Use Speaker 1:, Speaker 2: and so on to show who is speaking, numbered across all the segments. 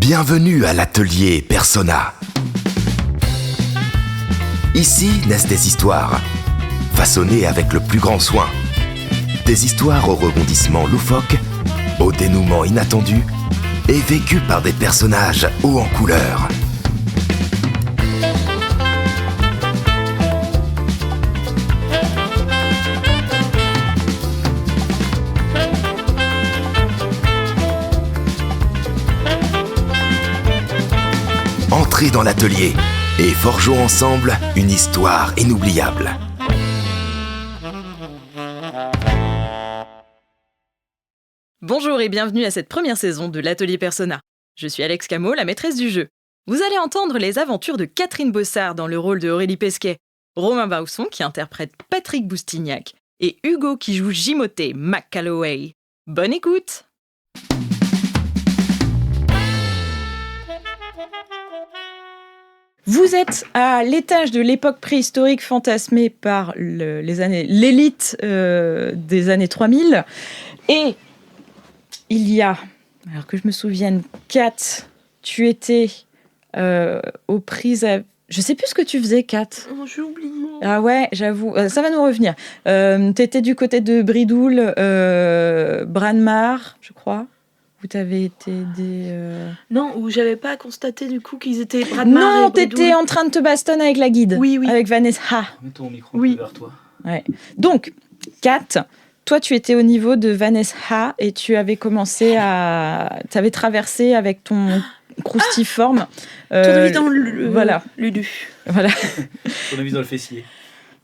Speaker 1: Bienvenue à l'atelier Persona. Ici naissent des histoires, façonnées avec le plus grand soin. Des histoires aux rebondissements loufoques, au dénouement inattendu et vécues par des personnages hauts en couleur. Entrez dans l'atelier et forgeons ensemble une histoire inoubliable.
Speaker 2: Bonjour et bienvenue à cette première saison de l'Atelier Persona. Je suis Alex Camo, la maîtresse du jeu. Vous allez entendre les aventures de Catherine Bossard dans le rôle de Aurélie Pesquet, Romain Bausson qui interprète Patrick Boustignac et Hugo qui joue Jimothée McCalloway. Bonne écoute! Vous êtes à l'étage de l'époque préhistorique fantasmée par l'élite des années 3000. Et il y a, alors que je me souvienne, Kat, tu étais aux prises à... Je sais plus ce que tu faisais, Kat.
Speaker 3: Oh, j'ai oublié.
Speaker 2: Ah ouais, j'avoue, ça va nous revenir. T'étais du côté de Bridoul, Branmar, je crois. Où t'avais été des...
Speaker 3: Non, où j'avais pas constaté du coup qu'ils étaient Bradmar
Speaker 2: Non,
Speaker 3: et Bridoul.
Speaker 2: t'étais en train de te bastonner avec la guide.
Speaker 3: Oui.
Speaker 2: Avec Vanessa.
Speaker 4: Mets ton micro
Speaker 3: Oui.
Speaker 4: vers toi.
Speaker 2: Ouais. Donc, Kat, toi, tu étais au niveau de Vanessa et tu avais commencé à... Tu avais traversé avec ton croustiforme.
Speaker 3: Tournevis dans le...
Speaker 2: Voilà.
Speaker 3: Lulu.
Speaker 2: Voilà.
Speaker 4: Tournevis dans le fessier.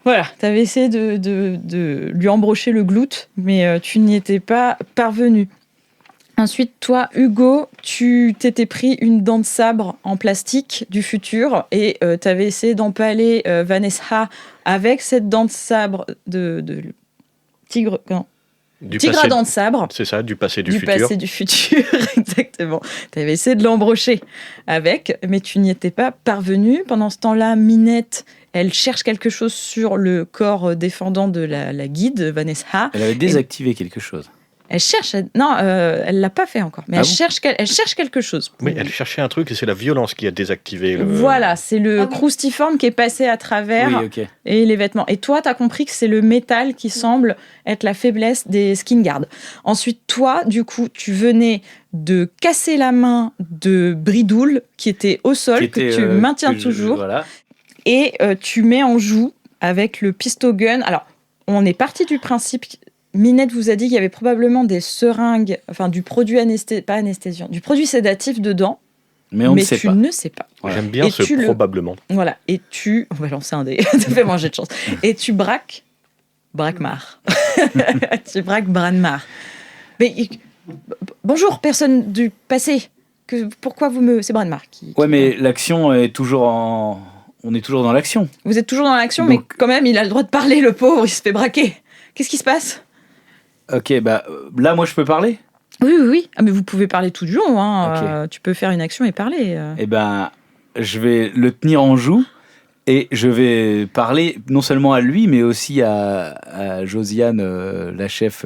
Speaker 2: Voilà, tu avais essayé de lui embrocher le gloute, mais tu n'y étais pas parvenu. Ensuite, toi, Hugo, tu t'étais pris une dent de sabre en plastique du futur et tu avais essayé d'empaler Vanessa avec cette dent de sabre de tigre... Non. Tigre à dents de sabre.
Speaker 5: C'est ça, du passé du
Speaker 2: Du
Speaker 5: futur.
Speaker 2: passé du futur, exactement. Tu avais essayé de l'embrocher avec, mais tu n'y étais pas parvenu. Pendant ce temps-là, Minette, elle cherche quelque chose sur le corps défendant de la guide, Vanessa.
Speaker 4: Elle avait désactivé quelque chose.
Speaker 2: Elle cherche... Non, elle l'a pas fait encore, mais elle cherche quelque chose.
Speaker 5: Oui, elle cherchait un truc et c'est la violence qui a désactivé le...
Speaker 2: Voilà, c'est le croustiforme qui est passé à travers
Speaker 4: Oui, ok.
Speaker 2: et les vêtements. Et toi, tu as compris que c'est le métal qui semble être la faiblesse des skin guards. Ensuite, toi, du coup, tu venais de casser la main de Bridoul, qui était au sol, que tu maintiens toujours,
Speaker 4: Voilà.
Speaker 2: et tu mets en joue avec le pisto gun. Alors, on est parti du principe... Minette vous a dit qu'il y avait probablement des seringues, enfin du produit pas anesthésiant, du produit sédatif dedans,
Speaker 4: Mais on ne sait
Speaker 2: tu
Speaker 4: pas.
Speaker 2: ne sais pas.
Speaker 4: Voilà.
Speaker 5: J'aime bien
Speaker 2: Et
Speaker 5: ce
Speaker 2: tu le-
Speaker 5: probablement.
Speaker 2: Voilà, et on va lancer un dé, ça fait manger de chance. Et tu braques Brakmar. Tu braques Branmar. Mais bonjour, personne du passé. Pourquoi c'est Branmar qui...
Speaker 4: Ouais, mais l'action est toujours en... On est toujours dans l'action.
Speaker 2: Vous êtes toujours dans l'action,
Speaker 4: Donc-
Speaker 2: mais quand même, il a le droit de parler, le pauvre, il se fait braquer. Qu'est-ce qui se passe ?
Speaker 4: Ok, bah là, moi, je peux parler.
Speaker 2: Oui. Ah, mais vous pouvez parler tout du long. Hein.
Speaker 4: Ok.
Speaker 2: Tu peux faire une action et parler.
Speaker 4: Eh ben, je vais le tenir en joue et je vais parler non seulement à lui, mais aussi à Josiane, la chef,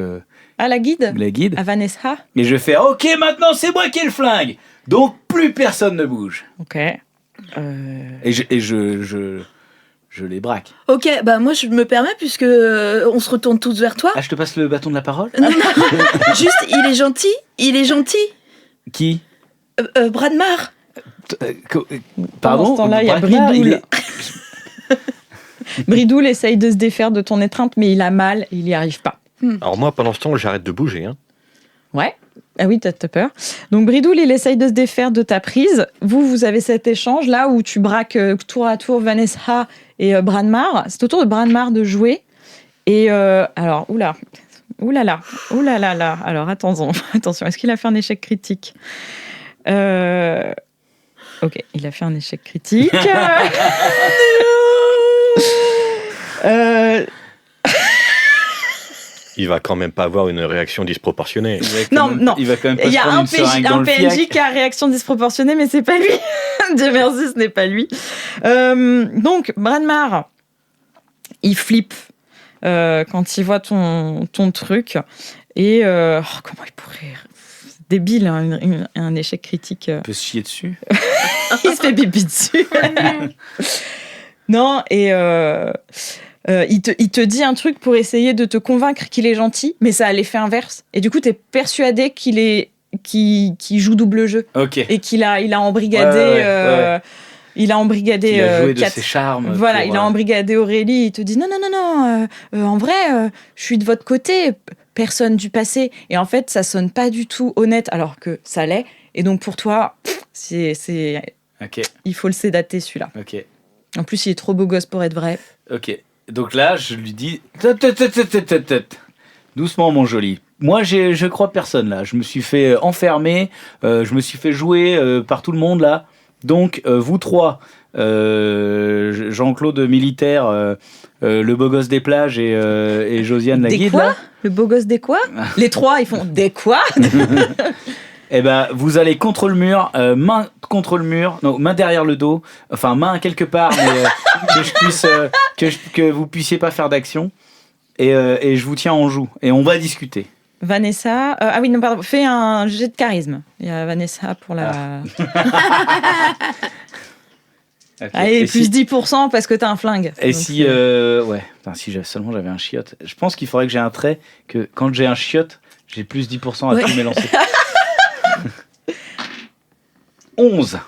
Speaker 2: Ah, la guide ?
Speaker 4: la guide.
Speaker 2: À Vanessa ?
Speaker 4: Et je fais ok, maintenant c'est moi qui ai le flingue. Donc plus personne ne bouge.
Speaker 2: Ok.
Speaker 4: Et je les braque.
Speaker 3: Ok, bah moi je me permets puisque on se retourne tous vers toi.
Speaker 4: Ah, je te passe le bâton de la parole.
Speaker 3: Non, juste, il est gentil.
Speaker 4: Qui
Speaker 3: Bradmar.
Speaker 4: Pardon.
Speaker 2: Pendant ce temps-là, il y a
Speaker 4: Bradmar,
Speaker 2: Bridoul. Bridoul essaye de se défaire de ton étreinte, mais il a mal, il n'y arrive pas.
Speaker 5: Alors moi, pendant ce temps, j'arrête de bouger. Hein.
Speaker 2: Ouais. Ah oui, t'as peur. Donc Bridoul, il essaye de se défaire de ta prise. Vous avez cet échange là où tu braques tour à tour Vanessa et Branmar. C'est au tour de Branmar de jouer. Et alors, oulala. Alors attention, est-ce qu'il a fait un échec critique ? Ok, il a fait un échec critique.
Speaker 5: Il va quand même pas avoir une réaction disproportionnée.
Speaker 2: Non.
Speaker 4: Il va quand même pas
Speaker 2: Il y
Speaker 4: se
Speaker 2: a
Speaker 4: prendre
Speaker 2: un
Speaker 4: une seringue dans le
Speaker 2: PNJ
Speaker 4: fiac.
Speaker 2: qui a réaction disproportionnée, mais c'est pas lui. Dieu merci, ce n'est pas lui. Donc, Branmar, il flippe quand il voit ton truc. Et comment il pourrait débile, hein, un échec critique.
Speaker 4: On peut se chier dessus.
Speaker 2: Il se fait pipi dessus. Non, et il te dit un truc pour essayer de te convaincre qu'il est gentil, mais ça a l'effet inverse. Et du coup, t'es persuadé qu'il joue double jeu.
Speaker 4: Ok.
Speaker 2: Et qu'il a embrigadé...
Speaker 4: Ouais.
Speaker 2: Il a embrigadé
Speaker 4: Il a joué de
Speaker 2: Kat.
Speaker 4: ses charmes.
Speaker 2: Voilà,
Speaker 4: pour,
Speaker 2: il a embrigadé Aurélie. Il te dit non, en vrai, je suis de votre côté. Personne du passé. Et en fait, ça sonne pas du tout honnête, alors que ça l'est. Et donc pour toi,
Speaker 4: Ok,
Speaker 2: il faut le sédater celui-là.
Speaker 4: ok.
Speaker 2: En plus, il est trop beau gosse pour être vrai.
Speaker 4: Ok. Donc là, je lui dis... Doucement, mon joli. Moi, je crois personne, là. Je me suis fait enfermer. Je me suis fait jouer par tout le monde, là. Donc, vous trois, Jean-Claude militaire, le beau gosse des plages et Josiane la
Speaker 2: Des
Speaker 4: guide,
Speaker 2: quoi
Speaker 4: là.
Speaker 2: Le beau gosse des quoi? Les trois, ils font des quoi?
Speaker 4: Eh ben, vous allez contre le mur, main contre le mur, non, main derrière le dos, enfin main quelque part, mais que je puisse, que vous puissiez pas faire d'action. Et je vous tiens en joue. Et on va discuter.
Speaker 2: Vanessa... ah oui, non, pardon. Fais un jet de charisme. Il y a Vanessa pour la...
Speaker 4: Okay.
Speaker 2: Allez,
Speaker 4: Et
Speaker 2: plus
Speaker 4: si,
Speaker 2: 10% parce que t'as un flingue.
Speaker 4: Et
Speaker 2: Donc,
Speaker 4: si, ouais, putain, si seulement j'avais un chiotte. Je pense qu'il faudrait que j'ai un trait que quand j'ai un chiotte, j'ai plus 10% à tous mes lancers. 11.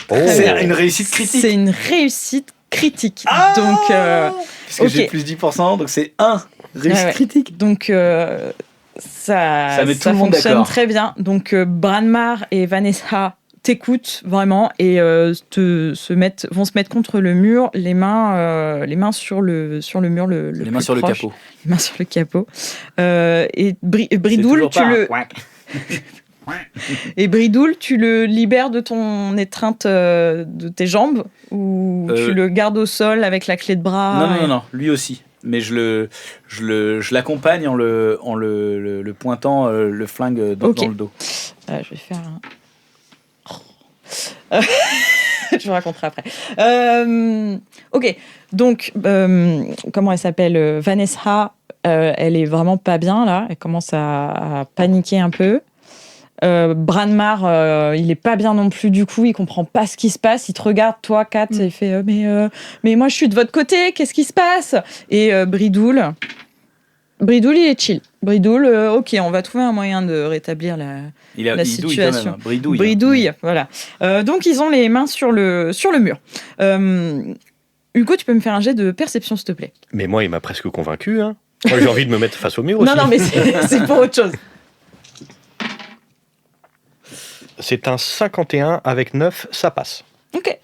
Speaker 5: Oh.
Speaker 4: C'est une réussite critique.
Speaker 2: C'est une réussite critique.
Speaker 4: Ah
Speaker 2: Donc,
Speaker 4: Parce que
Speaker 2: ok.
Speaker 4: j'ai plus 10%, donc c'est 1. Réussite
Speaker 2: Ouais.
Speaker 4: critique.
Speaker 2: Donc ça
Speaker 4: met tout le monde
Speaker 2: fonctionne
Speaker 4: d'accord.
Speaker 2: très bien. Donc Branmar et Vanessa t'écoutent vraiment et vont se mettre contre le mur, les mains sur le mur le
Speaker 4: Les
Speaker 2: plus
Speaker 4: mains sur le
Speaker 2: proche.
Speaker 4: capot.
Speaker 2: Les mains sur le capot. Et
Speaker 4: C'est
Speaker 2: Bridoul,
Speaker 4: toujours pas
Speaker 2: et Bridoul, tu le libères de ton étreinte de tes jambes ou tu le gardes au sol avec la clé de bras.
Speaker 4: Non, lui aussi. Mais je l'accompagne en le pointant le flingue dans le dos.
Speaker 2: Je vais faire un... Je vous raconterai après. Ok, donc, comment elle s'appelle? Vanessa, elle est vraiment pas bien, là. Elle commence à paniquer un peu. Branmar, il est pas bien non plus du coup, il comprend pas ce qui se passe, il te regarde toi Kat et il fait mais moi je suis de votre côté, qu'est-ce qui se passe? Et Bridoul il est chill. Bridoul, ok, on va trouver un moyen de rétablir la situation.
Speaker 4: Douille quand même,
Speaker 2: Bridouille, voilà. Donc ils ont les mains sur le mur. Hugo, tu peux me faire un jet de perception s'il te plaît?
Speaker 5: Mais moi, il m'a presque convaincu. Hein. Moi, j'ai envie de me mettre face au mur aussi.
Speaker 2: Non mais c'est pour autre chose.
Speaker 5: C'est un 51 avec 9, ça passe.
Speaker 2: Ok.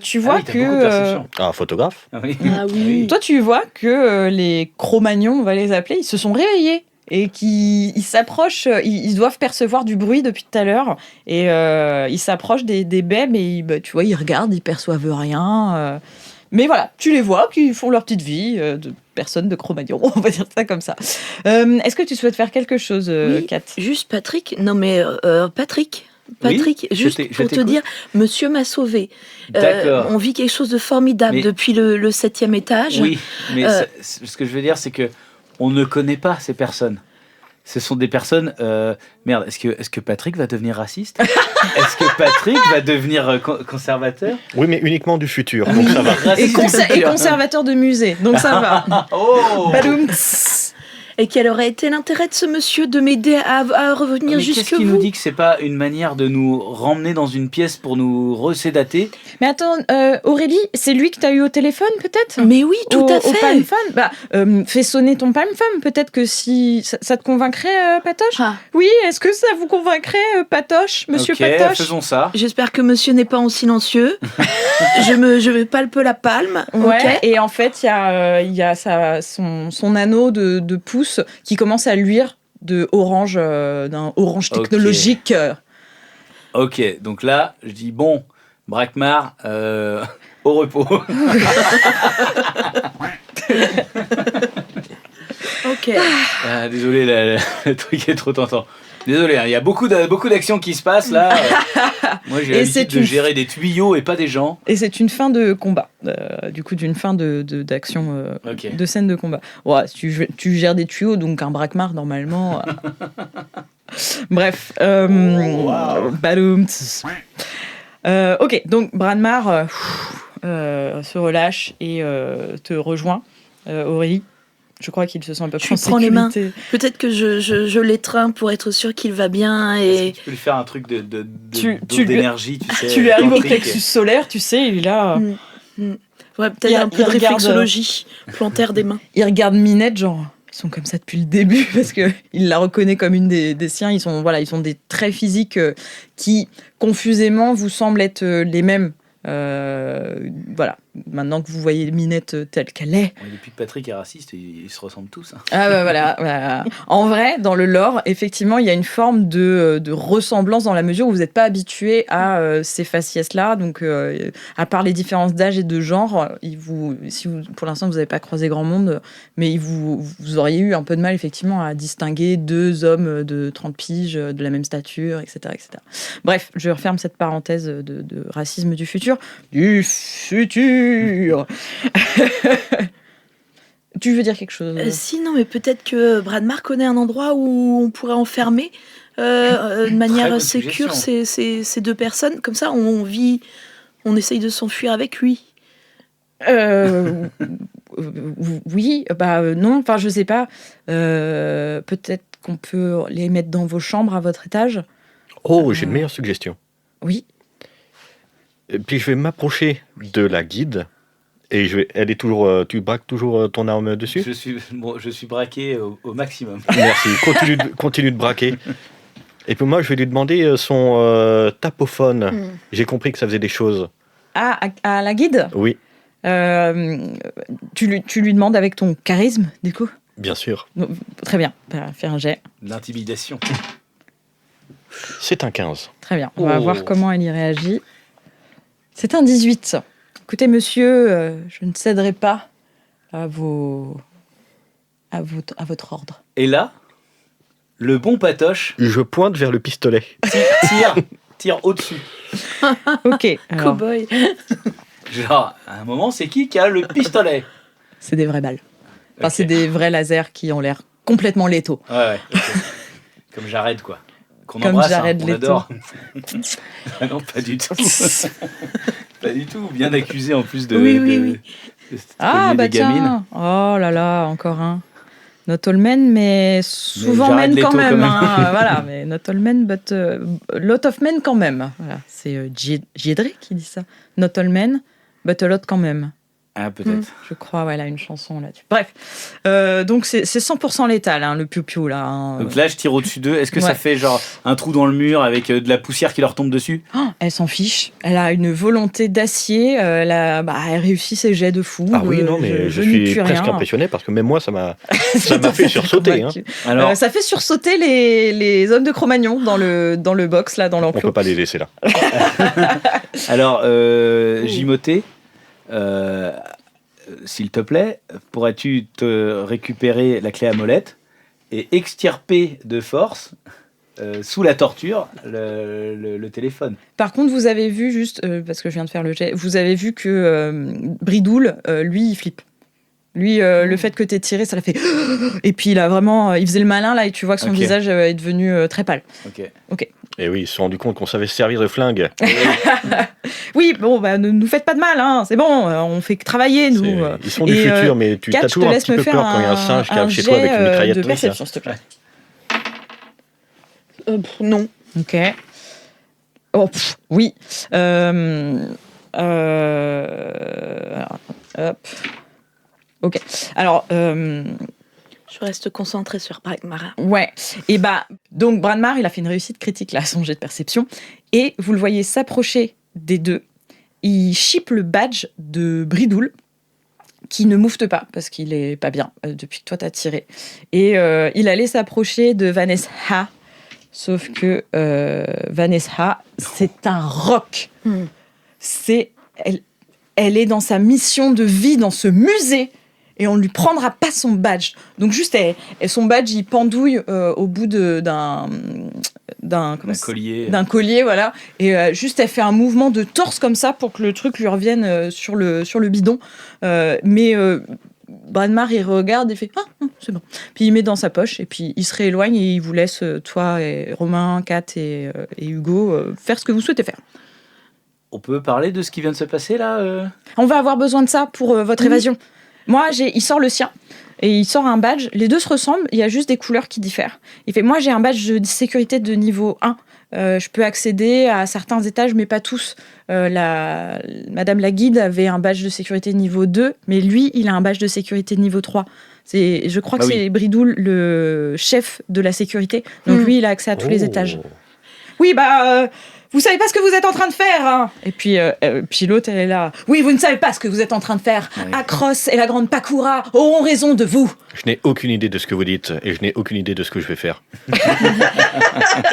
Speaker 2: Tu vois
Speaker 4: t'as beaucoup de perception.
Speaker 5: Ah, photographe.
Speaker 4: Ah oui.
Speaker 3: Ah oui.
Speaker 2: Toi, tu vois que les Cro-Magnons, on va les appeler, ils se sont réveillés et qu'ils s'approchent, ils doivent percevoir du bruit depuis tout à l'heure et ils s'approchent des baies, mais tu vois, ils regardent, ils perçoivent rien. Mais voilà, tu les vois qui font leur petite vie de personnes de Cro-Magnons, on va dire ça comme ça. Est-ce que tu souhaites faire quelque chose,
Speaker 3: Oui,
Speaker 2: Kat?
Speaker 3: juste Patrick. Non mais Patrick,
Speaker 4: Oui,
Speaker 3: juste
Speaker 4: je
Speaker 3: pour te
Speaker 4: t'écoute.
Speaker 3: dire, monsieur m'a sauvé.
Speaker 4: D'accord.
Speaker 3: On vit quelque chose de formidable
Speaker 4: Mais-
Speaker 3: depuis le 7e étage.
Speaker 4: Oui, mais
Speaker 3: Euh,
Speaker 4: ce que je veux dire, c'est que on ne connaît pas ces personnes. Ce sont des personnes. Merde, est-ce que Patrick va devenir raciste? Est-ce que Patrick va devenir conservateur?
Speaker 5: Oui, mais uniquement du futur, donc ça va.
Speaker 2: Et,
Speaker 4: Raciste du
Speaker 2: et
Speaker 4: futur.
Speaker 2: conservateur de musée, donc ça va.
Speaker 4: Oh.
Speaker 2: Badoum.
Speaker 3: Et quel aurait été l'intérêt de ce monsieur de m'aider à revenir
Speaker 4: Mais
Speaker 3: jusque
Speaker 4: qu'est-ce qui
Speaker 3: vous?
Speaker 4: nous dit que c'est pas une manière de nous ramener dans une pièce pour nous recédater?
Speaker 2: Mais attends, Aurélie, c'est lui que t'as eu au téléphone peut-être?
Speaker 3: Mais oui, tout à
Speaker 2: Au
Speaker 3: fait.
Speaker 2: Palm Fun. Bah, fais sonner ton Palm Fun. Peut-être que si ça te convaincrait, Patoche.
Speaker 3: Ah,
Speaker 2: Oui, est-ce que ça vous convaincrait, Patoche, Monsieur
Speaker 4: Ok,
Speaker 2: Patoche?
Speaker 4: faisons ça.
Speaker 3: j'espère que monsieur n'est pas en silencieux. je me palpe la palme.
Speaker 2: Ouais.
Speaker 3: Ok.
Speaker 2: Et en fait, il y a son anneau de pouce qui commence à luire de orange, d'un orange
Speaker 4: Ok.
Speaker 2: technologique.
Speaker 4: Ok, donc là, je dis bon, Brakmar, au repos.
Speaker 3: Ok.
Speaker 4: Ah, désolé, le truc est trop tentant. Désolé, hein, il y a beaucoup d'actions qui se passent là. Moi, j'ai l'habitude de gérer des tuyaux et pas des gens.
Speaker 2: Et c'est une fin de combat. Du coup, d'une fin d'action, de scène de combat. Ouais, tu gères des tuyaux, donc un braquemar, normalement. Bref. Badoum. Ok, donc Branmar se relâche et te rejoint, Aurélie. Je crois qu'il se sent un peu plus en sécurité.
Speaker 3: Je prends les mains. Peut-être que je l'étreins pour être sûr qu'il va bien. Et...
Speaker 4: Tu peux lui faire un truc d'énergie, tu sais.
Speaker 2: Tu lui arrives au plexus solaire, tu sais, il est là.
Speaker 3: Ouais, peut-être un peu de réflexologie plantaire des mains.
Speaker 2: Il regarde Minette, genre, ils sont comme ça depuis le début, parce qu'il la reconnaît comme une des siens. Ils sont des traits physiques qui, confusément, vous semblent être les mêmes. Voilà, maintenant que vous voyez Minette telle qu'elle est.
Speaker 4: Depuis que Patrick est raciste, ils se ressemblent tous. Hein.
Speaker 2: Ah bah voilà. En vrai, dans le lore, effectivement, il y a une forme de ressemblance dans la mesure où vous n'êtes pas habitué à ces faciès-là. Donc, à part les différences d'âge et de genre, pour l'instant, vous n'avez pas croisé grand monde, mais vous auriez eu un peu de mal, effectivement, à distinguer deux hommes de 30 piges, de la même stature, etc. etc. Bref, je referme cette parenthèse de racisme du futur. Du futur. Tu veux dire quelque chose
Speaker 3: Si, non, mais peut-être que Branmar connaît un endroit où on pourrait enfermer de manière sécure ces deux personnes. Comme ça, on essaye de s'enfuir avec lui.
Speaker 2: Oui, non, enfin je sais pas. Peut-être qu'on peut les mettre dans vos chambres à votre étage.
Speaker 5: Oh, j'ai une meilleure suggestion.
Speaker 2: Oui.
Speaker 5: Et puis je vais m'approcher de la guide et elle est toujours. Tu braques toujours ton arme dessus ?
Speaker 4: Je suis braqué au maximum.
Speaker 5: Merci. Continue de braquer. Et puis moi, je vais lui demander son tapophone. J'ai compris que ça faisait des choses.
Speaker 2: Ah, à la guide ?
Speaker 5: Oui.
Speaker 2: Tu lui demandes avec ton charisme, du coup ?
Speaker 5: Bien sûr.
Speaker 2: Très bien. Fais un jet.
Speaker 4: L'intimidation.
Speaker 5: C'est un 15.
Speaker 2: Très bien. On va voir comment elle y réagit. C'est un 18. Écoutez, monsieur, je ne céderai pas à votre ordre.
Speaker 4: Et là, le bon patoche...
Speaker 5: Je pointe vers le pistolet.
Speaker 4: Tire au-dessus.
Speaker 2: Ok.
Speaker 3: Cowboy.
Speaker 4: Genre, à un moment, c'est qui a le pistolet ?
Speaker 2: C'est des vraies balles. Enfin,
Speaker 4: Okay.
Speaker 2: c'est des vrais lasers qui ont l'air complètement létaux.
Speaker 4: Ouais. Okay. Comme Jared, quoi. Qu'on
Speaker 2: Comme
Speaker 4: embrasse,
Speaker 2: Jared
Speaker 4: on
Speaker 2: Leto.
Speaker 4: adore. Ah non, pas du tout. Pas du tout. Bien accusé en plus de...
Speaker 3: Oui.
Speaker 2: Ah, bah tiens. Oh là là, encore un. Not all men, mais souvent men quand même. Hein. Voilà, mais not all men, but lot of men quand même. Voilà. C'est Giedré qui dit ça. Not all men, but a lot quand même.
Speaker 4: Ah, peut-être.
Speaker 2: Je crois, ouais, elle a une chanson là-dessus. Bref, donc c'est 100% létal, hein, le piou-piou, là. Hein.
Speaker 4: Donc là, je tire au-dessus d'eux. Est-ce que ça fait genre un trou dans le mur avec de la poussière qui leur tombe dessus ?
Speaker 2: Elle s'en fiche. Elle a une volonté d'acier. Elle réussit ses jets de fou.
Speaker 5: Ah oui, non, mais je suis presque impressionné parce que même moi, ça m'a fait sursauter. Hein.
Speaker 2: Alors, ça fait sursauter les hommes de Cro-Magnon dans le box, là, dans l'enclos.
Speaker 5: On peut pas les laisser là.
Speaker 4: Alors, Jimoté, s'il te plaît, pourrais-tu te récupérer la clé à molette et extirper de force, sous la torture, le téléphone.
Speaker 2: Par contre, vous avez vu, juste, parce que je viens de faire le jet, vous avez vu que Bridoul, lui, il flippe. Lui, le fait que t'aies tiré, ça l'a fait... Et puis, il faisait le malin, là, et tu vois que son visage est devenu très pâle. Ok.
Speaker 5: Et oui, ils se sont rendus compte qu'on savait se servir de flingue.
Speaker 2: Oui, bon, ne nous faites pas de mal, hein, c'est bon, on fait que travailler, nous.
Speaker 5: Ils sont du futur, mais tu as toujours un petit peu peur quand il y a un singe qui arrive chez toi avec une mitraillette.
Speaker 2: De perception, s'il te plaît.
Speaker 3: Non.
Speaker 2: Ok. Oh, oui. Hop. Ok. Alors...
Speaker 3: Je reste concentrée sur Branmar.
Speaker 2: Ouais. Et donc Branmar, il a fait une réussite critique là, à son jet de perception. Et vous le voyez s'approcher des deux. Il chipe le badge de Bridoul, qui ne moufte pas, parce qu'il est pas bien depuis que toi t'as tiré. Et il allait s'approcher de Vanessa. Sauf que Vanessa, c'est un roc. Elle est dans sa mission de vie dans ce musée. et on ne lui prendra pas son badge. Donc juste, son badge, il pendouille au bout d'un collier, voilà. Et juste, elle fait un mouvement de torse comme ça pour que le truc lui revienne sur le bidon. Mais Bran-Mar, il regarde et fait « Ah, c'est bon ». Puis il met dans sa poche et puis il se rééloigne et il vous laisse, toi et Romain, Kat et Hugo, faire ce que vous souhaitez faire.
Speaker 4: On peut parler de ce qui vient de se passer là
Speaker 2: On va avoir besoin de ça pour votre évasion. Moi, il sort le sien. Et il sort un badge. Les deux se ressemblent, il y a juste des couleurs qui diffèrent. Il fait, moi, j'ai un badge de sécurité de niveau 1. Je peux accéder à certains étages, mais pas tous. Madame la guide avait un badge de sécurité niveau 2, mais lui, il a un badge de sécurité niveau 3. Je crois que c'est Bridoul, le chef de la sécurité. Donc lui, il a accès à tous les étages. Oui, vous savez pas ce que vous êtes en train de faire, hein. Et puis l'autre, elle est là. Oui, vous ne savez pas ce que vous êtes en train de faire. Oui. Akros et la grande Pakura auront raison de vous.
Speaker 5: Je n'ai aucune idée de ce que vous dites et je n'ai aucune idée de ce que je vais faire.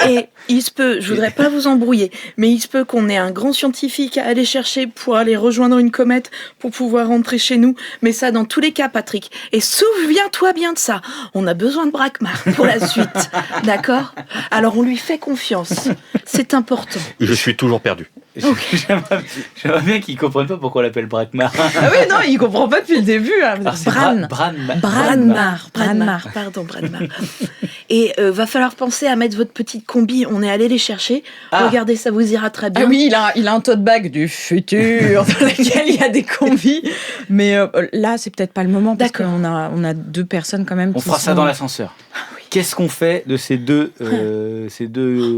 Speaker 3: Et il se peut, je voudrais pas vous embrouiller, mais il se peut qu'on ait un grand scientifique à aller chercher pour aller rejoindre une comète pour pouvoir rentrer chez nous. Mais ça, dans tous les cas, Patrick. Et souviens-toi bien de ça. On a besoin de Bran-Mar pour la suite. D'accord ? Alors on lui fait confiance. C'est important.
Speaker 5: Je suis toujours perdu.
Speaker 4: J'aimerais bien qu'ils ne comprennent pas pourquoi on l'appelle Bran-Mar.
Speaker 2: Ah oui, non, il ne comprend pas depuis le début. Hein.
Speaker 3: Bran-Mar. Pardon, Bran-Mar. Et va falloir penser à mettre votre petite combi. On est allé les chercher. Regardez, ça vous ira très bien.
Speaker 2: Ah oui, il a un tote bag du futur dans lequel il y a des combis. Mais là, c'est peut-être pas le moment parce qu'on a deux personnes quand même.
Speaker 4: On fera ça dans l'ascenseur. Qu'est-ce qu'on fait de ces deux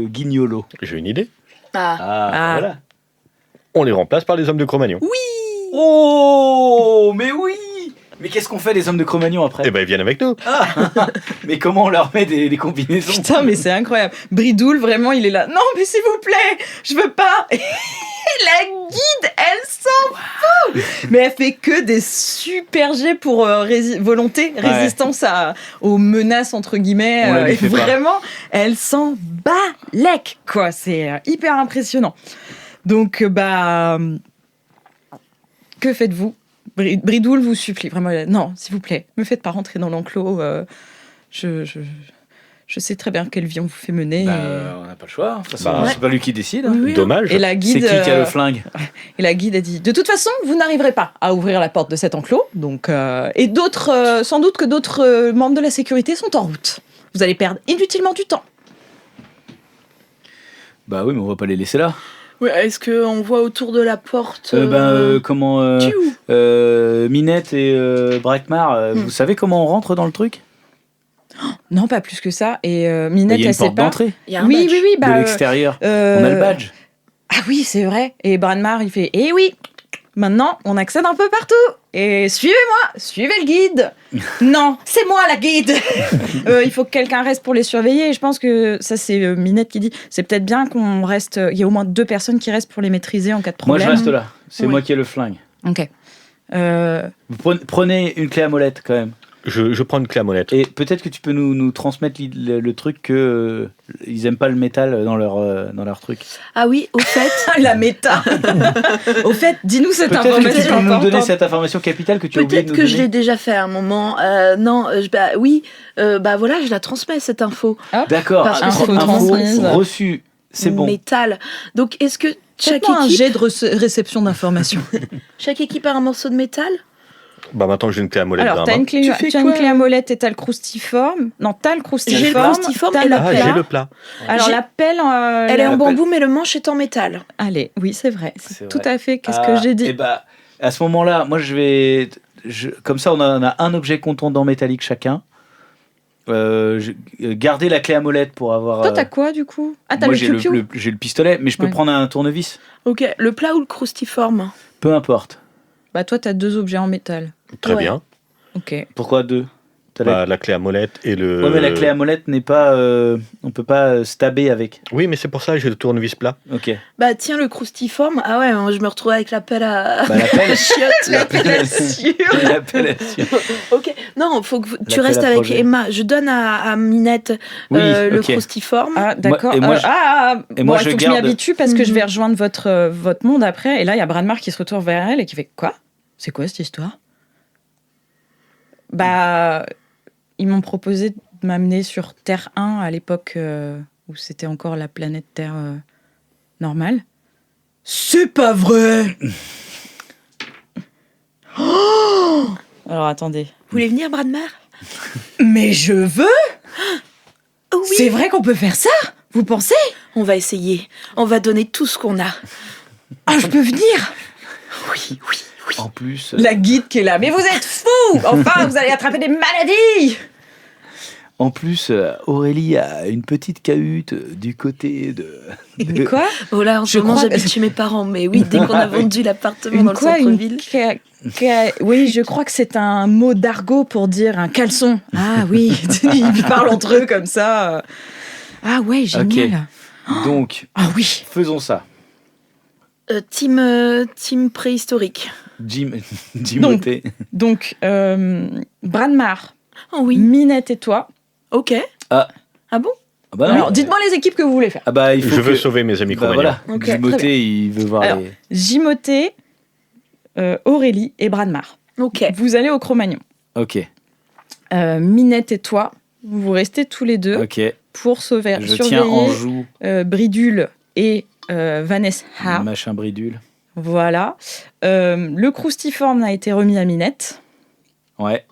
Speaker 4: guignolos ?
Speaker 5: J'ai une idée.
Speaker 4: Voilà.
Speaker 5: On les remplace par les hommes de Cro-Magnon.
Speaker 3: Oui.
Speaker 4: Oh, mais oui. Mais qu'est-ce qu'on fait les hommes de Cro-Magnon après ?
Speaker 5: Eh ben ils viennent avec nous.
Speaker 4: Mais comment on leur met des combinaisons ?
Speaker 2: Putain, mais c'est incroyable. Bridoul, vraiment, il est là. Non, mais s'il vous plaît, je veux pas. Et la guide, elle s'en fout. Mais elle fait que des super jets pour résistance aux menaces entre guillemets. Et vraiment, elle s'en bat l'ec, quoi. C'est hyper impressionnant. Donc, que faites-vous ? Bridoul vous supplie, vraiment. Non, s'il vous plaît, me faites pas rentrer dans l'enclos. Je sais très bien quelle vie on vous fait mener.
Speaker 4: On n'a pas le choix. De toute façon, c'est pas lui qui décide. Hein.
Speaker 3: Oui,
Speaker 5: dommage.
Speaker 2: Et la guide,
Speaker 4: c'est qui a le flingue ?
Speaker 2: Et la guide a dit, de toute façon, vous n'arriverez pas à ouvrir la porte de cet enclos. Donc, et d'autres, sans doute que d'autres membres de la sécurité sont en route. Vous allez perdre inutilement du temps.
Speaker 4: Bah oui, mais on va pas les laisser là.
Speaker 3: Oui, est-ce qu'on voit autour de la porte
Speaker 4: Minette et Bran-Mar, vous savez comment on rentre dans le truc ?
Speaker 2: Non, pas plus que ça. Et Minette,
Speaker 4: il y a une porte d'entrée.
Speaker 2: Oui.
Speaker 4: De l'extérieur. On a le badge.
Speaker 2: Ah oui, c'est vrai. Et Bran-Mar, il fait, oui, maintenant, on accède un peu partout. Et suivez-moi, suivez le guide. Non, c'est moi la guide. Il faut que quelqu'un reste pour les surveiller. Et je pense que ça, c'est Minette qui dit, c'est peut-être bien qu'on reste. Il y a au moins 2 personnes qui restent pour les maîtriser en cas de problème.
Speaker 4: Moi, je reste là. C'est moi qui ai le flingue.
Speaker 2: Ok.
Speaker 4: Vous prenez une clé à molette quand même.
Speaker 5: Je prends une clé à molette.
Speaker 4: Et peut-être que tu peux nous transmettre le truc que ils aiment pas le métal dans leur truc.
Speaker 3: Ah oui, au fait,
Speaker 2: la méta. Au fait, dis-nous cette
Speaker 4: peut-être
Speaker 2: information.
Speaker 4: Peut-être que tu peux nous donner cette information capitale que tu as oublié de nous donner.
Speaker 3: Peut-être que je l'ai déjà fait à un moment. Voilà, je la transmets cette info.
Speaker 4: D'accord.
Speaker 2: Info
Speaker 4: reçue. C'est bon.
Speaker 3: Métal. Donc, est-ce que chaque
Speaker 2: équipe... un jet de
Speaker 3: réception d'informations. Chaque équipe a un morceau de métal ?
Speaker 5: Maintenant que j'ai une clé à molette.
Speaker 2: Alors, tu as une clé à molette et tu as le croustiforme. Non, tu as le croustiforme.
Speaker 3: J'ai le croustiforme et la pelle.
Speaker 5: J'ai le plat.
Speaker 2: Alors, la pelle...
Speaker 3: elle est en bambou, mais le manche est en métal.
Speaker 2: Allez, oui, c'est vrai. C'est tout à fait qu'est-ce que j'ai dit.
Speaker 4: Et à ce moment-là, moi, comme ça, on a un objet contondant métallique chacun. Garder la clé à molette pour avoir...
Speaker 2: Toi, t'as quoi, du coup ? Ah, t'as
Speaker 4: moi,
Speaker 2: le piou-piou.
Speaker 4: j'ai le pistolet, mais je peux prendre un tournevis.
Speaker 3: Ok, le plat ou le croustiforme ?
Speaker 4: Peu importe.
Speaker 2: Toi, t'as 2 objets en métal.
Speaker 5: Très bien.
Speaker 2: Ok.
Speaker 4: Pourquoi 2 ?
Speaker 5: La clé à molette et le...
Speaker 4: Ouais, mais la clé à molette n'est pas... on peut pas stabber avec.
Speaker 5: Oui, mais c'est pour ça que j'ai le tournevis plat.
Speaker 4: Ok.
Speaker 3: Tiens, le croustiforme. Ah ouais, je me retrouve avec la pelle à...
Speaker 4: la pelle.
Speaker 3: La pelle à sciure.
Speaker 4: La pelle à sciure.
Speaker 3: Ok. Non, faut que tu restes avec projet. Emma. Je donne à Minette le croustiforme.
Speaker 2: Ah, d'accord.
Speaker 4: Et moi,
Speaker 2: il faut que je m'y habitue parce que je vais rejoindre votre monde après. Et là, il y a Bran-Mar qui se retourne vers elle et qui fait « Quoi ? C'est quoi cette histoire ?» Bah, ils m'ont proposé de m'amener sur Terre 1 à l'époque où c'était encore la planète Terre normale. C'est pas vrai. Oh, alors attendez.
Speaker 3: Vous voulez venir, Bradmar?
Speaker 2: Mais je veux.
Speaker 3: Oh oui.
Speaker 2: C'est vrai qu'on peut faire ça? Vous pensez?
Speaker 3: On va essayer. On va donner tout ce qu'on a.
Speaker 2: Ah, je peux venir?
Speaker 3: Oui.
Speaker 4: En plus,
Speaker 2: La guide qui est là. Mais vous êtes fous! Enfin, vous allez attraper des maladies!
Speaker 4: Aurélie a une petite cahute du côté de...
Speaker 2: Quoi?
Speaker 3: Oh là, en ce
Speaker 2: Je
Speaker 3: moment,
Speaker 2: crois-
Speaker 3: j'habite chez mes parents, mais oui, dès qu'on a vendu l'appartement dans le
Speaker 2: Une
Speaker 3: centre-ville.
Speaker 2: Oui, je crois que c'est un mot d'argot pour dire un caleçon. Ah oui, ils parlent entre eux comme ça. Ah ouais, génial.
Speaker 4: Donc,
Speaker 2: Ah oui.
Speaker 4: faisons ça.
Speaker 3: Team préhistorique.
Speaker 4: Jimoté.
Speaker 2: Donc, Branmar,
Speaker 3: Oh oui.
Speaker 2: Minette et toi.
Speaker 3: Ok.
Speaker 4: Ah.
Speaker 3: Ah bon?
Speaker 4: Ah bah non.
Speaker 2: Alors, dites-moi les équipes que vous voulez faire.
Speaker 4: Ah bah, il faut
Speaker 5: Je veux
Speaker 4: que-
Speaker 5: sauver mes amis
Speaker 4: Bah
Speaker 5: Cro-Magnons.
Speaker 4: voilà,
Speaker 3: Ok, très
Speaker 4: Jimoté, il veut voir
Speaker 2: Alors,
Speaker 4: les...
Speaker 2: Jimoté, Aurélie et Branmar.
Speaker 3: Ok.
Speaker 2: Vous allez au Cro-Magnon.
Speaker 4: Ok,
Speaker 2: Minette et toi, vous restez tous les deux
Speaker 4: ok.
Speaker 2: pour
Speaker 4: Je tiens
Speaker 2: surveiller
Speaker 4: en joue
Speaker 2: Bridule et Vanessa.
Speaker 4: machin bridule.
Speaker 2: Voilà. Le croustiforme a été remis à Minette.
Speaker 4: Ouais.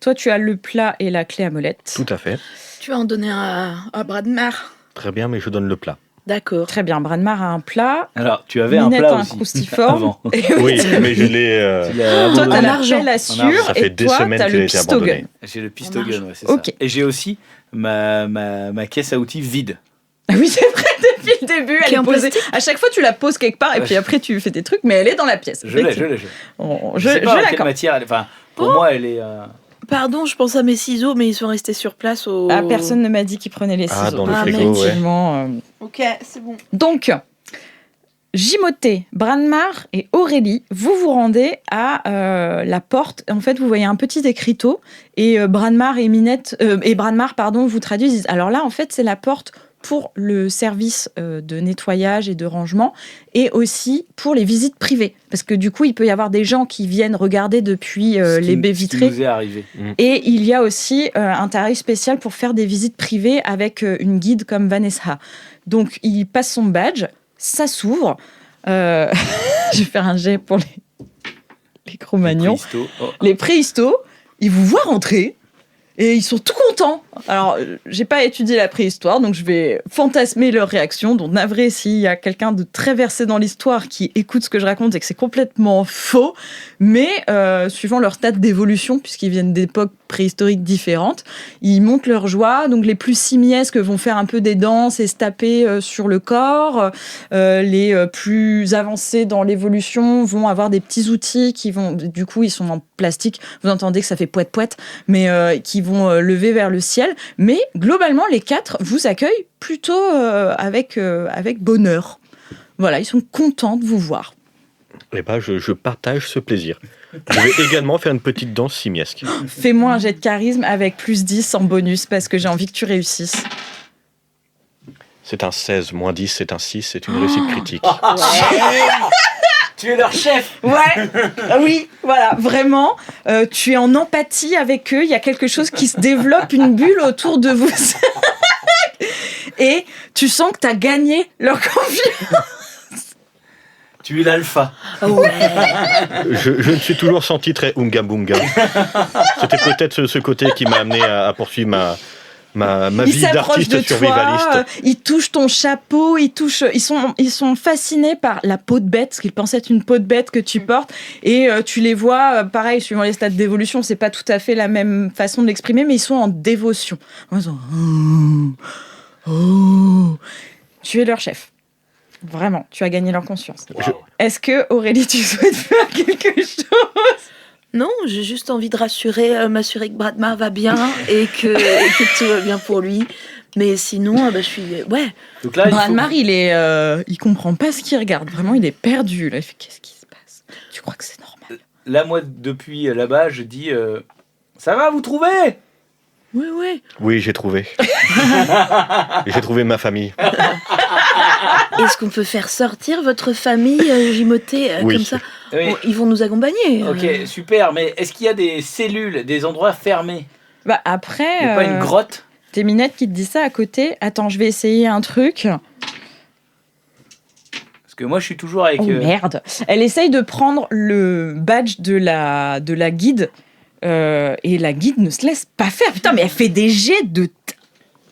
Speaker 2: Toi, tu as le plat et la clé à molette.
Speaker 5: Tout à fait.
Speaker 3: Tu vas en donner un à Bradmar.
Speaker 5: Très bien, mais je donne le plat.
Speaker 3: D'accord.
Speaker 2: Très bien. Branmar a un plat.
Speaker 4: Alors, tu avais
Speaker 2: Minette
Speaker 4: un plat
Speaker 2: a un
Speaker 4: aussi.
Speaker 2: croustiforme.
Speaker 4: Avant.
Speaker 2: Et
Speaker 5: Oui, mais je l'ai...
Speaker 4: Tu l'as
Speaker 2: toi, t'as
Speaker 4: abandonné.
Speaker 2: la
Speaker 3: argent.
Speaker 2: pelle à
Speaker 4: En
Speaker 2: sûre
Speaker 4: argent.
Speaker 5: Ça fait
Speaker 2: et
Speaker 5: des
Speaker 2: toi,
Speaker 5: semaines
Speaker 2: t'as
Speaker 5: qu'il a
Speaker 2: le
Speaker 5: été
Speaker 2: pistogun.
Speaker 5: abandonné.
Speaker 4: J'ai le
Speaker 3: En
Speaker 4: pistogun,
Speaker 3: argent.
Speaker 4: ouais, c'est
Speaker 2: Ok.
Speaker 4: ça. Et j'ai aussi ma caisse à outils vide.
Speaker 2: Ah oui, c'est vrai, depuis le début,
Speaker 3: Qui
Speaker 2: elle
Speaker 3: est
Speaker 2: est
Speaker 3: en
Speaker 2: posée.
Speaker 3: plastique.
Speaker 2: À chaque fois, tu la poses quelque part et puis après, tu fais tes trucs, mais elle est dans la pièce.
Speaker 4: Je l'ai.
Speaker 2: Je
Speaker 4: sais pas à quelle
Speaker 2: l'accorde.
Speaker 4: matière. Enfin, pour
Speaker 3: Oh.
Speaker 4: moi, elle est...
Speaker 3: Pardon, je pense à mes ciseaux, mais ils sont restés sur place au...
Speaker 2: Ah, personne ne m'a dit qu'il prenait les ciseaux.
Speaker 5: Ah, dans le
Speaker 3: frigo,
Speaker 5: ouais.
Speaker 2: effectivement.
Speaker 3: Ok, c'est bon.
Speaker 2: Donc, Jimoté, Branmar et Aurélie, vous vous rendez à la porte. En fait, vous voyez un petit écriteau et Branmar et Minette et Branmar, pardon, vous traduisent. Alors là, en fait, c'est la porte pour le service de nettoyage et de rangement et aussi pour les visites privées. Parce que du coup, il peut y avoir des gens qui viennent regarder depuis les baies
Speaker 4: Ce qui
Speaker 2: vitrées.
Speaker 4: nous est arrivé.
Speaker 2: Et il y a aussi un tarif spécial pour faire des visites privées avec une guide comme Vanessa. Donc, il passe son badge, ça s'ouvre. Je vais faire un jet pour les Cro-Magnons.
Speaker 4: Préhisto. Oh.
Speaker 2: Les préhistos, ils vous voient rentrer et ils sont tout contents. Alors, j'ai pas étudié la préhistoire, donc je vais fantasmer leur réaction. Donc, navré s'il y a quelqu'un de très versé dans l'histoire qui écoute ce que je raconte et que c'est complètement faux. Mais suivant leur stade d'évolution, puisqu'ils viennent d'époques préhistoriques différentes, ils montent leur joie. Donc, les plus simiesques vont faire un peu des danses et se taper sur le corps. Les plus avancés dans l'évolution vont avoir des petits outils qui vont, du coup, ils sont en plastique. Vous entendez que ça fait poète-poète, mais qui vont lever vers le ciel. Mais globalement, les quatre vous accueillent plutôt avec bonheur. Voilà, ils sont contents de vous voir.
Speaker 5: Eh ben, je partage ce plaisir. Je vais également faire une petite danse simiesque.
Speaker 2: Fais-moi un jet de charisme avec plus 10 en bonus parce que j'ai envie que tu réussisses.
Speaker 5: C'est un 16, moins 10, c'est un 6, c'est une réussite critique.
Speaker 4: Tu es leur chef.
Speaker 2: Ouais, oui, voilà, vraiment. Tu es en empathie avec eux. Il y a quelque chose qui se développe, une bulle autour de vous. Et tu sens que tu as gagné leur confiance.
Speaker 4: Tu es l'alpha.
Speaker 5: Je me suis toujours senti très Unga Bunga. C'était peut-être ce côté qui m'a amené à poursuivre ma
Speaker 2: Ils
Speaker 5: vie
Speaker 2: s'approchent
Speaker 5: d'artiste
Speaker 2: de
Speaker 5: survivaliste.
Speaker 2: toi, ils touchent ton chapeau, ils sont fascinés par la peau de bête, ce qu'ils pensaient être une peau de bête que tu portes, et tu les vois, pareil, suivant les stades d'évolution, c'est pas tout à fait la même façon de l'exprimer, mais ils sont en dévotion. Ils sont, oh. Tu es leur chef. Vraiment, tu as gagné leur conscience.
Speaker 4: Wow.
Speaker 2: Est-ce que, Aurélie, tu souhaites faire quelque chose?
Speaker 3: Non, j'ai juste envie de m'assurer que Bradmar va bien et que tout va bien pour lui. Mais sinon, je suis... Ouais.
Speaker 4: Donc là, il faut-
Speaker 2: Branmar, il comprend pas ce qu'il regarde. Vraiment, il est perdu. Là. Il fait, qu'est-ce qui se passe? Tu crois que c'est normal?
Speaker 4: Là, moi, depuis là-bas, je dis ça va, vous trouvez?
Speaker 3: Oui, oui.
Speaker 5: Oui, j'ai trouvé. J'ai trouvé ma famille.
Speaker 3: Est-ce qu'on peut faire sortir votre famille gimotée
Speaker 5: Oui.
Speaker 3: comme ça?
Speaker 4: Oui.
Speaker 3: Ils vont nous accompagner.
Speaker 4: Ok, super, mais est-ce qu'il y a des cellules, des endroits fermés?
Speaker 2: Bah après,
Speaker 4: Il n'y a pas une grotte?
Speaker 2: t'es Minette qui te dit ça à côté. Attends, je vais essayer un truc.
Speaker 4: Parce que moi, je suis toujours avec...
Speaker 2: Oh merde. Elle essaye de prendre le badge de la guide. Et la guide ne se laisse pas faire. Putain, mais elle fait des jets de...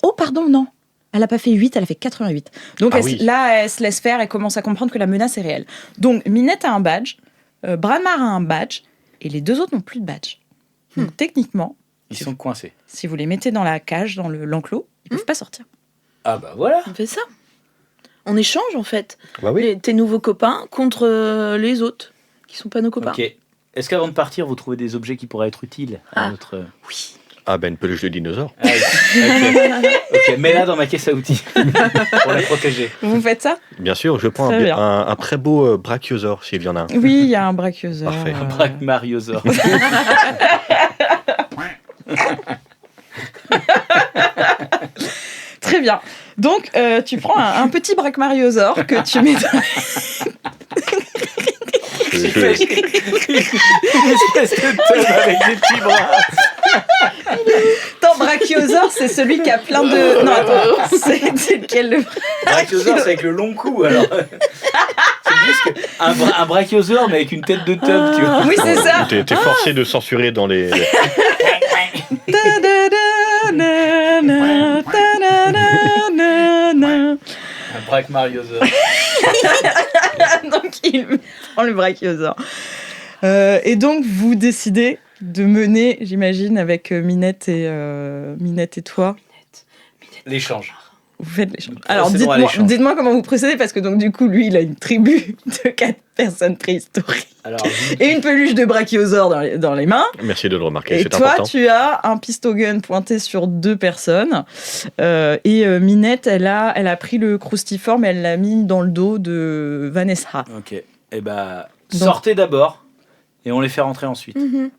Speaker 2: Oh, pardon, non. Elle n'a pas fait 8, elle a fait 88. Donc
Speaker 5: Ah oui.
Speaker 2: là, elle se laisse faire et commence à comprendre que la menace est réelle. Donc, Minette a un badge, Branmar a un badge, et les deux autres n'ont plus de badge. Donc, techniquement,
Speaker 4: Ils sont coincés.
Speaker 2: si vous les mettez dans la cage, dans l'enclos, ils ne peuvent pas sortir.
Speaker 4: Ah bah voilà.
Speaker 3: On fait ça. On échange, en fait.
Speaker 5: Bah oui.
Speaker 3: Tes nouveaux copains contre les autres, qui sont pas nos copains.
Speaker 4: Ok. Est-ce qu'avant de partir, vous trouvez des objets qui pourraient être utiles à notre...
Speaker 3: Oui.
Speaker 5: Ah ben une peluche de dinosaure.
Speaker 4: Ah, ok, mets-la dans ma caisse à outils pour la protéger.
Speaker 2: Vous faites ça?
Speaker 5: Bien sûr, je prends
Speaker 2: Très bien.
Speaker 5: un très beau brachiosaure s'il y en a un.
Speaker 2: Oui, il y a un brachiosaure.
Speaker 5: Parfait.
Speaker 4: Un Brachmariosaure.
Speaker 2: Très bien. Donc, tu prends un petit brachmariosaure que tu mets dans...
Speaker 5: Je-
Speaker 4: Une espèce de tome avec des petits bras.
Speaker 2: Attends, brachiosaure, c'est celui qui a plein de... Non, attends, c'est lequel le...
Speaker 4: Brachiosaure, c'est avec le long cou, alors. C'est juste un brachiosaure, mais avec une tête de tub, tu vois.
Speaker 2: Oui, c'est ça.
Speaker 5: T'es forcé de censurer dans les...
Speaker 4: Un Brachmariosaure.
Speaker 2: Donc, il prend le brachiosaure. Et donc, vous décidez de mener, j'imagine, avec Minette et toi.
Speaker 4: L'échange.
Speaker 2: Vous faites l'échange. Alors,
Speaker 4: Procédons à l'échange.
Speaker 2: dites-moi comment vous procédez, parce que donc, du coup, lui, il a une tribu de 4 personnes préhistoriques
Speaker 4: Alors,
Speaker 2: et une peluche de brachiosaure dans les mains.
Speaker 5: Merci de le remarquer,
Speaker 2: Et
Speaker 5: c'est
Speaker 2: toi,
Speaker 5: important.
Speaker 2: tu as un pistogun pointé sur 2 personnes. Et Minette, elle a pris le cruciforme et elle l'a mis dans le dos de Vanessa.
Speaker 4: ok. Eh bah,
Speaker 2: Donc-
Speaker 4: sortez d'abord et on les fait rentrer ensuite.
Speaker 3: Mhm.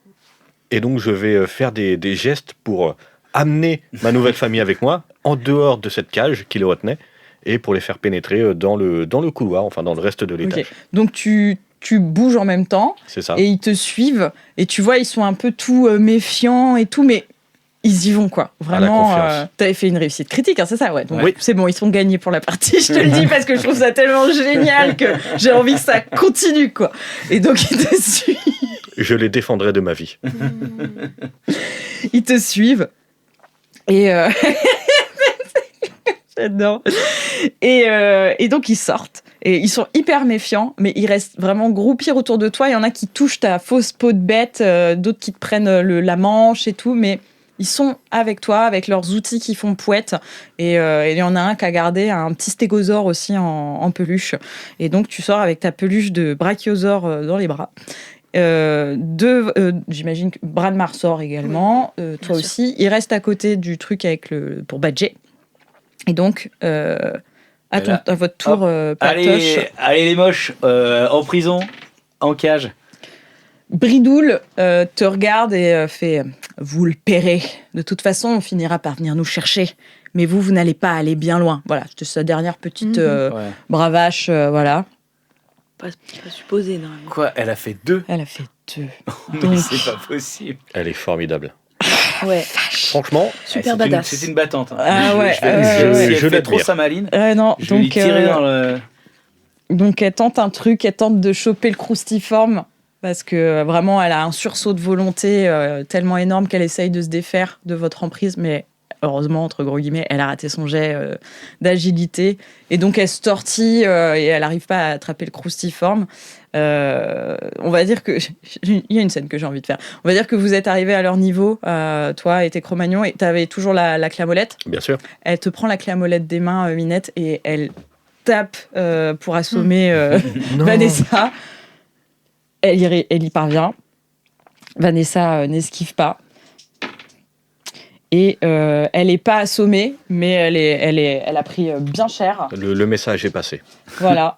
Speaker 5: Et donc je vais faire des gestes pour amener ma nouvelle famille avec moi en dehors de cette cage qui les retenait et pour les faire pénétrer dans le couloir, enfin dans le reste de l'étage.
Speaker 2: Ok. Donc tu bouges en même temps
Speaker 5: C'est ça.
Speaker 2: et ils te suivent. Et tu vois, ils sont un peu tout méfiants et tout, mais ils y vont, quoi. Vraiment,
Speaker 5: confiance.
Speaker 2: t'avais fait une réussite critique, hein, c'est ça, ouais. Donc,
Speaker 5: Oui.
Speaker 2: c'est bon, ils sont gagnés pour la partie, je te le dis, parce que je trouve ça tellement génial que j'ai envie que ça continue, quoi. Et donc, ils te suivent.
Speaker 5: Je les défendrai de ma vie.
Speaker 2: Ils te suivent. Et j'adore. Et donc ils sortent. Et ils sont hyper méfiants, mais ils restent vraiment groupir autour de toi. Il y en a qui touchent ta fausse peau de bête, d'autres qui te prennent la manche et tout, mais ils sont avec toi, avec leurs outils qui font pouette. Et il y en a un qui a gardé un petit stégosaure aussi en peluche. Et donc tu sors avec ta peluche de brachiosaure dans les bras. J'imagine que Branmar sort également, toi
Speaker 3: sûr.
Speaker 2: aussi. Il reste à côté du truc pour badger. Et donc, à votre tour, Patoche.
Speaker 4: Allez les moches, en prison, en cage.
Speaker 2: Bridoul te regarde et fait « Vous le paierez. De toute façon, on finira par venir nous chercher. Mais vous n'allez pas aller bien loin. » Voilà, c'était sa dernière petite
Speaker 4: Ouais.
Speaker 2: bravache, voilà.
Speaker 3: Pas supposé, normalement.
Speaker 4: Quoi, elle a fait 2?
Speaker 2: Elle a fait 2.
Speaker 4: Mais
Speaker 2: Donc-
Speaker 4: c'est pas possible.
Speaker 5: Elle est formidable.
Speaker 3: Ouais,
Speaker 5: Franchement,
Speaker 3: super
Speaker 4: C'est
Speaker 3: badass.
Speaker 4: C'est une battante. hein.
Speaker 2: Ah ouais,
Speaker 4: Si elle
Speaker 5: je
Speaker 4: fait trop
Speaker 5: l'admire.
Speaker 4: sa maline,
Speaker 2: Non,
Speaker 4: je vais lui tirer dans le...
Speaker 2: Donc elle tente un truc, elle tente de choper le cruciforme parce que vraiment elle a un sursaut de volonté tellement énorme qu'elle essaye de se défaire de votre emprise, mais heureusement, entre gros guillemets, elle a raté son jet d'agilité et donc elle se tortille et elle n'arrive pas à attraper le cruciforme. On va dire que il y a une scène que j'ai envie de faire. On va dire que vous êtes arrivés à leur niveau, toi et tes Cro-Magnons, et tu avais toujours la clé à molette.
Speaker 5: bien sûr.
Speaker 2: Elle te prend la clé à molette des mains, Minette, et elle tape pour assommer Vanessa. Elle y parvient. Vanessa n'esquive pas. Et elle n'est pas assommée, mais elle a pris bien cher.
Speaker 5: Le message est passé.
Speaker 2: Voilà.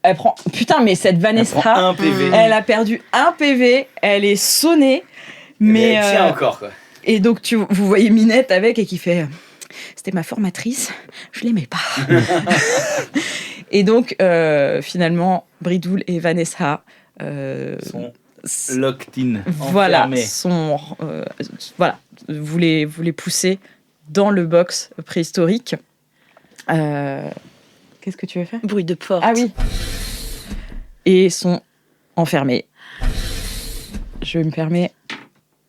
Speaker 2: Elle prend... Putain, mais cette
Speaker 4: Elle
Speaker 2: Vanessa,
Speaker 4: prend un PV.
Speaker 2: elle a perdu un PV, elle est sonnée.
Speaker 4: Mais
Speaker 2: Mais
Speaker 4: elle tient encore, quoi.
Speaker 2: et donc vous voyez Minette avec et qui fait C'était ma formatrice, je l'aimais pas. Et donc, finalement, Bridoul et Vanessa
Speaker 4: Sont locked in.
Speaker 2: voilà,
Speaker 4: enfermés.
Speaker 2: vous les poussez dans le box préhistorique. Qu'est-ce que tu veux faire?
Speaker 3: Bruit de porte.
Speaker 2: Ah oui. Et sont enfermés. Je me permets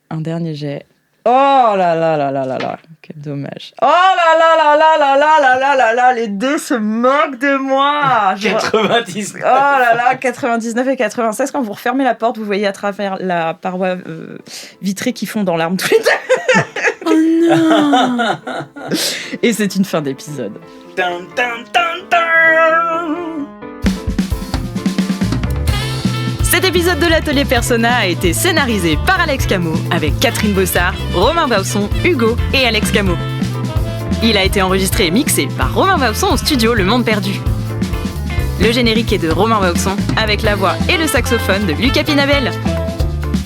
Speaker 2: un dernier jet. Oh là là là là là là, quel dommage. Oh là là là là là là là là là là, les dés se moquent de moi.
Speaker 4: 99.
Speaker 2: Oh là là, 99 et 96, quand vous refermez la porte, vous voyez à travers la paroi vitrée qui fond dans l'arme tous les deux.
Speaker 3: Oh non.
Speaker 2: Et c'est une fin d'épisode.
Speaker 4: Dun, dun, dun, dun.
Speaker 2: Cet épisode de l'Atelier Persona a été scénarisé par Alex Camo avec Catherine Bossard, Romain Bausson, Hugo et Alex Camo. Il a été enregistré et mixé par Romain Bausson au studio Le Monde Perdu. Le générique est de Romain Bausson avec la voix et le saxophone de Lucas Pinabel.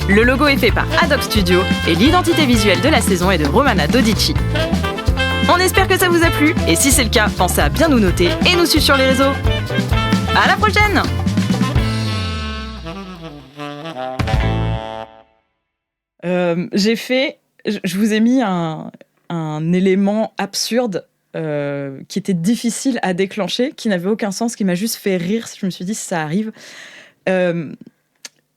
Speaker 2: Le logo est fait par Adobe Studio et l'identité visuelle de la saison est de Romana Dodici. On espère que ça vous a plu et si c'est le cas, pensez à bien nous noter et nous suivre sur les réseaux. À la prochaine! Je vous ai mis un élément absurde qui était difficile à déclencher, qui n'avait aucun sens, qui m'a juste fait rire. Je me suis dit, si ça arrive.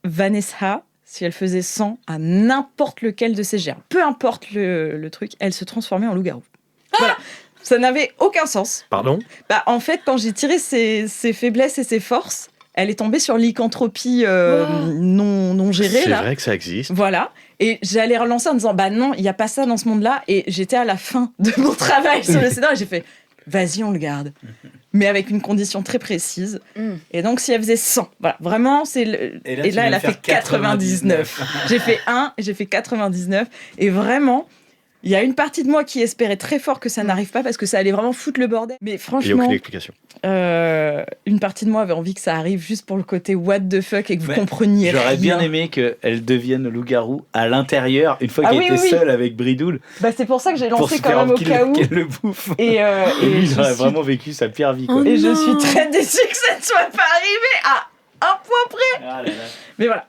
Speaker 2: Vanessa, si elle faisait 100 à n'importe lequel de ses jets, peu importe le truc, elle se transformait en loup-garou. Voilà. Ça n'avait aucun sens.
Speaker 5: Pardon?
Speaker 2: Bah, en fait, quand j'ai tiré ses faiblesses et ses forces, elle est tombée sur lycanthropie non gérée.
Speaker 5: C'est
Speaker 2: là.
Speaker 5: vrai que ça existe.
Speaker 2: Voilà. Et j'allais relancer en disant, bah non, il n'y a pas ça dans ce monde-là. Et j'étais à la fin de mon travail sur le scénario et j'ai fait, vas-y, on le garde. Mais avec une condition très précise. Et donc, si elle faisait 100, voilà, vraiment, et là elle a fait 99. J'ai fait 1 et j'ai fait 99. Et vraiment, il y a une partie de moi qui espérait très fort que ça n'arrive pas parce que ça allait vraiment foutre le bordel. Mais
Speaker 5: Il n'y a
Speaker 2: franchement,
Speaker 5: aucune explication.
Speaker 2: une partie de moi avait envie que ça arrive juste pour le côté what the fuck et que vous compreniez rien.
Speaker 4: J'aurais bien aimé qu'elle devienne loup-garou à l'intérieur une fois
Speaker 2: Ah
Speaker 4: qu'elle
Speaker 2: oui,
Speaker 4: était
Speaker 2: oui.
Speaker 4: seule avec Bridoul.
Speaker 2: Bah, c'est pour ça que j'ai
Speaker 4: Pour
Speaker 2: lancé
Speaker 4: se
Speaker 2: quand
Speaker 4: faire
Speaker 2: même au
Speaker 4: qu'il
Speaker 2: cas où.
Speaker 4: qu'elle le bouffe.
Speaker 2: Et
Speaker 4: lui,
Speaker 2: je
Speaker 4: il aurait
Speaker 2: suis-
Speaker 4: vraiment vécu sa pire vie. Quoi.
Speaker 3: Oh
Speaker 2: et je
Speaker 3: non.
Speaker 2: suis très déçue que ça ne soit pas arrivé à un point près.
Speaker 4: Ah là là.
Speaker 2: Mais voilà.